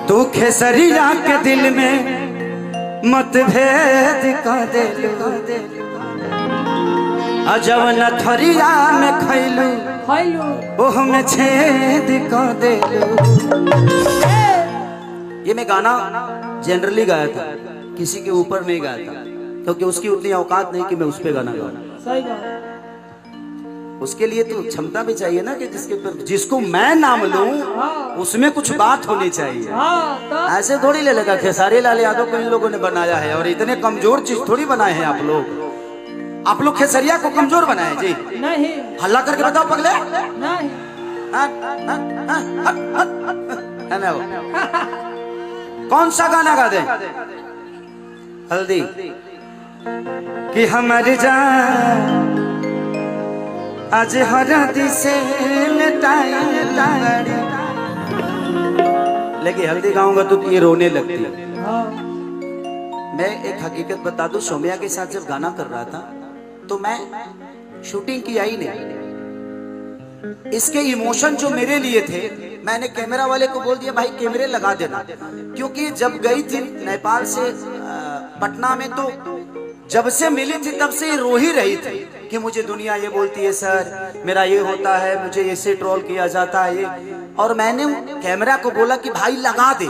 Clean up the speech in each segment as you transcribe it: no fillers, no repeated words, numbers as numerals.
तू खेसरिया के दिल में मतभेद कर दे जब नथरिया में खैलू ओह में छेद कर दे। ये मैं गाना जनरली गाया था, किसी के ऊपर नहीं गाया था, क्योंकि उसकी उतनी औकात नहीं कि मैं उस पे गाना गाऊं। उसके लिए तो क्षमता भी चाहिए ना कि जिसको मैं नाम लूं उसमें कुछ बात होनी चाहिए। ऐसे थोड़ी ले लगा खेसारी लाल यादव को इन लोगों ने बनाया है, और इतने कमजोर चीज थोड़ी बनाए हैं आप लोग। आप लोग खेसरिया को कमजोर बनाए जी? नहीं। हल्ला करके बताओ पगले। नहीं। कौन सा गाना गा दे? हल्दी कि हमारी जान आज हरदी से लेकिन हल्दी गाऊंगा तो ये रोने लगती है। मैं एक हकीकत बता दूं, सोम्या के साथ जब गाना कर रहा था तो मैं शूटिंग किया ही नहीं। इसके इमोशन जो मेरे लिए थे, मैंने कैमरा वाले को बोल दिया भाई कैमरे लगा देना, क्योंकि जब गई थी नेपाल से पटना में तो जब से मिली थी तब से रो ही रही थी कि मुझे दुनिया ये बोलती है सर मेरा ये होता है, मुझे ऐसे ट्रोल किया जाता है ये। और मैंने कैमरा को बोला कि भाई लगा दे,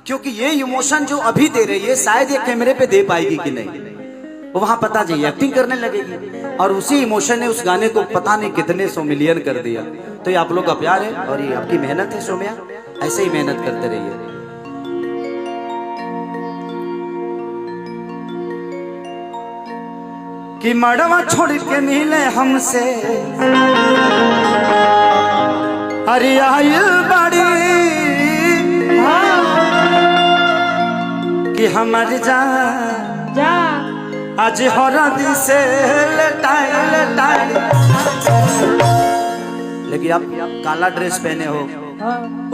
क्योंकि ये इमोशन जो अभी दे रही है शायद ये कैमरे पे दे पाएगी कि नहीं, वो वहां पता चाहिए एक्टिंग करने लगेगी। और उसी इमोशन ने उस गाने को पता नहीं कितने 100 मिलियन कर दिया। तो ये आप लोग का प्यार है और ये आपकी मेहनत है सोम्या, ऐसे ही मेहनत करते रहिए। कि मड़वा छोड़ के मिले हमसे अरे आयल बड़ी कि हमारी जा आज हरदी से लटाई। लेकिन आप काला ड्रेस पहने हो,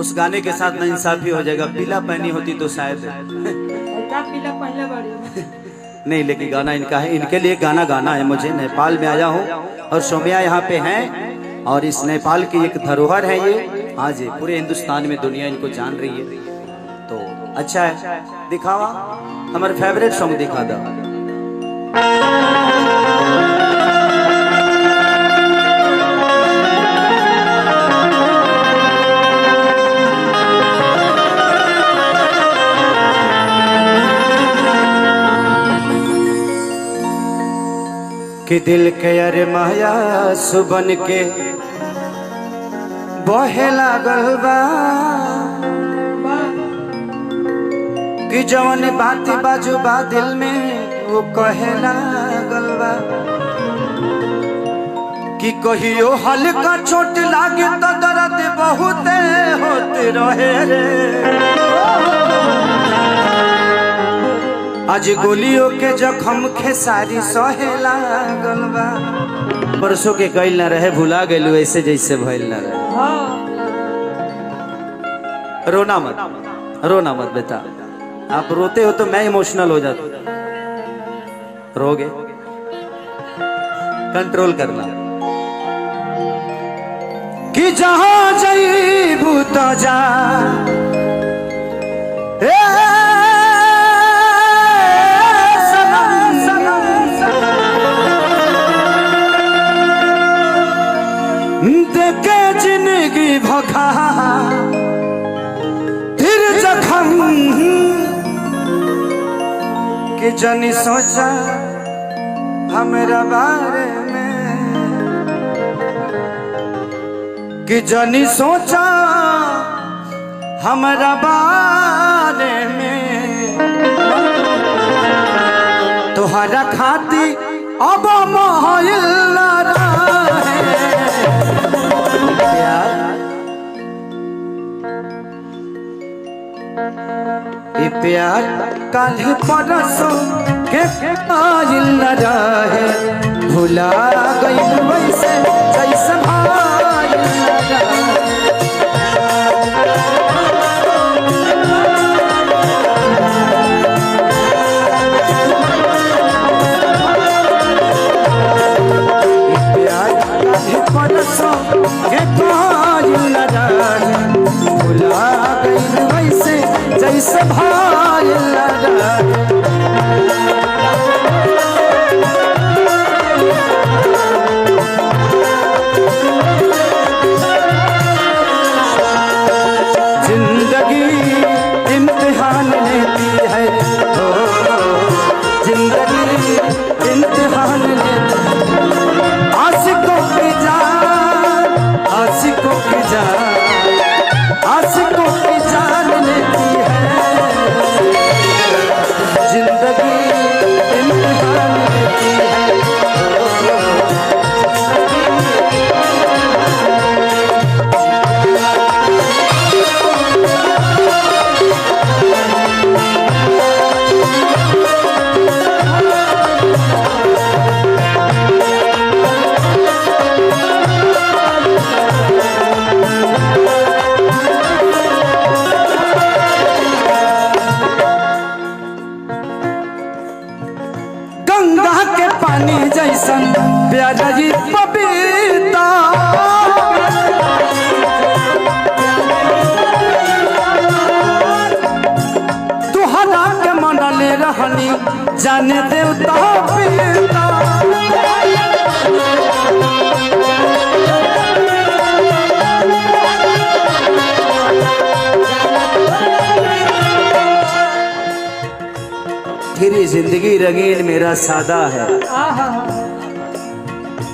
उस गाने के साथ ना इंसाफी हो जाएगा। पीला पहनी होती तो शायद पीला पहले बड़ी नहीं, लेकिन गाना इनका है, इनके लिए गाना गाना है मुझे। नेपाल में आया हूँ और सोम्या यहाँ पे हैं, और इस नेपाल की एक धरोहर है ये। हाँ जी, पूरे हिंदुस्तान में दुनिया इनको जान रही है, तो अच्छा है। दिखावा हमारे फेवरेट सॉन्ग दिखा दो। कि दिल के अरे माया सुबन के बहे लागल बा कि जवन बात बाजू बा दिल में वो कहे लागल बा कि कहियो हल्का चोट लागे तो दर्द बहुत होते रहे रे। आज गोलियों के जख्म खेसारी सहे लागल बा। परसों के गइल ना रहे भुला गइल ऐसे जैसे भइल ना रहे। रोना मत बेटा, आप रोते हो तो मैं इमोशनल हो जाता हूं। रोगे कंट्रोल करना। कि जहां जईबू तो जा देखे जिंदगी भखा फिर जख्म कि जनी सोचा हमरा बारे में, कि जनी सोचा हमरा बारे में, तोहरा खाती अब मोहिल प्यार कल परसों के आइल न रहे, भुला गइल वैसे जैसे आइल न रहे। प्यार कल परसों के आइल न रहे, भुला गइल वैसे रहनी जाने देवता पिता। तेरी जिंदगी रंगीन मेरा सादा है,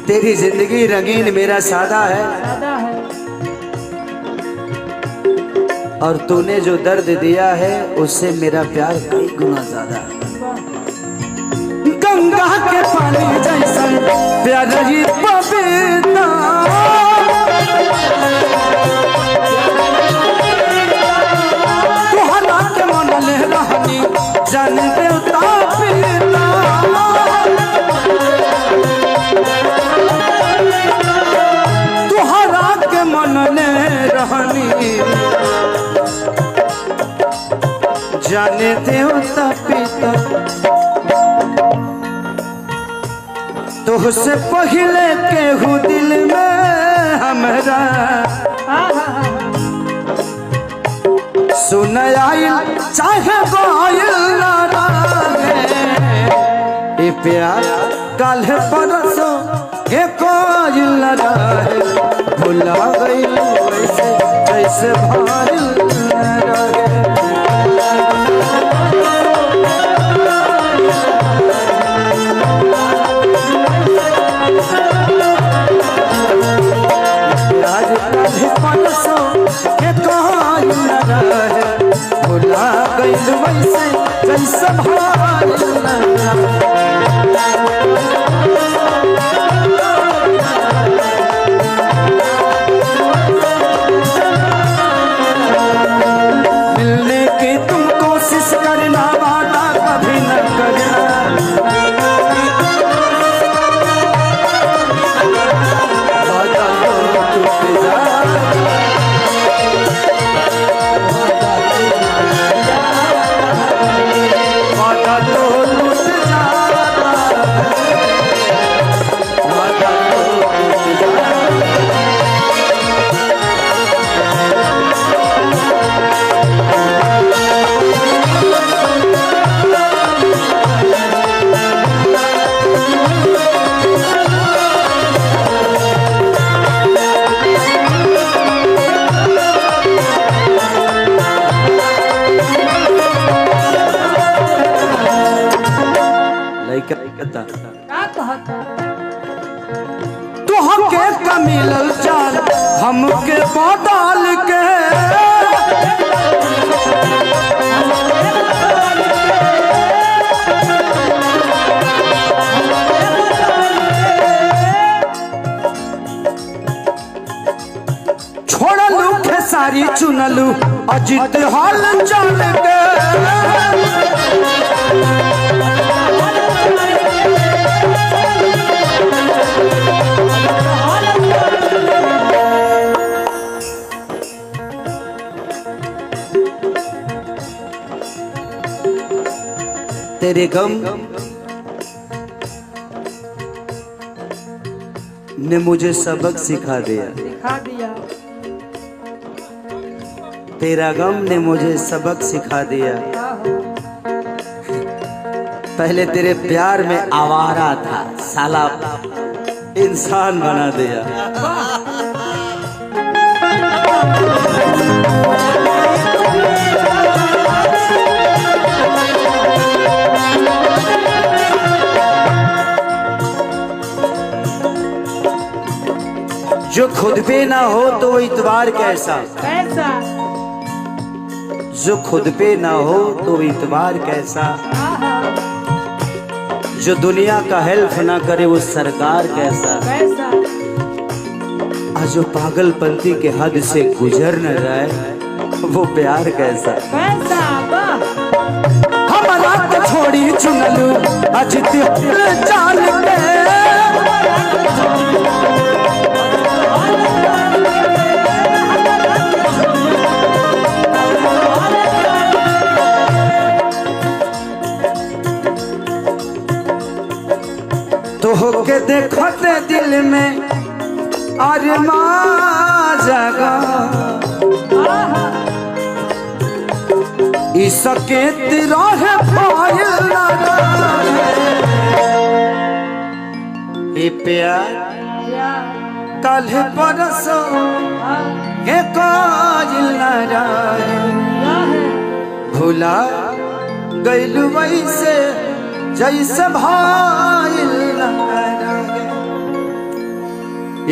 तेरी जिंदगी रंगीन मेरा सादा है, और तूने जो दर्द दिया है उससे मेरा प्यार कई गुना ज्यादा है। गंगा के पानी जैसा प्यार ही पवित्र, तुहरा के मन ले रहनी जान देवता पिता। तुहरा के मन ले रहनी जाने देवता पिता। तुझसे पहले केहू दिल में हमरा सुन आइल चाहे गोइल ना रहे। ये प्यार कल परसों के कोइल ना रहे, भुला गइल वैसे जैसे भाइल ना रहे। भुला गइल वैसे जैसे भाइल ना मिलने की तुम कोशिश करना, वादा कभी न करना। वादा तो टूट जाए, वादा तो टूट जाता, वादा तो टूट जाता। तुहके कमिलल जान हमके बदल के, छोड़लू खेसारी चुनलू अजित हाल चल के। तेरे गम ने मुझे सबक सिखा दिया, तेरा गम ने मुझे सबक सिखा दिया। पहले तेरे प्यार में आवारा था, साला इंसान बना दिया। जो खुद पे ना हो तो वो इतबार कैसा, जो खुद पे ना हो तो इतबार कैसा, जो दुनिया का हेल्प ना करे वो सरकार कैसा, और जो पागलपंती के हद से गुजर न जाए वो प्यार कैसा। हमारा तो छोड़ी चुनलू अजित जान के, तो होके देखो ते दिल में अरमान जगा, इसके तिराहे पायल ना प्यार कल परसों के काजिल न रहे भुला गइल वैसे जैसे भाइल न रहे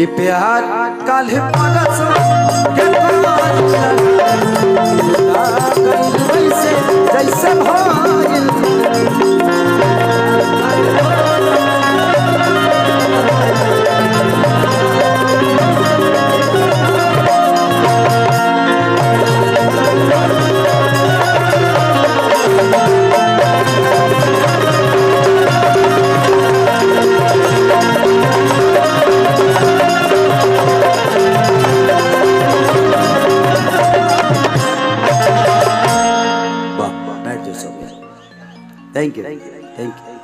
ये प्यार कल परसों के काजिल न रहे भुला गइल वैसे जैसे भाइल Thank you.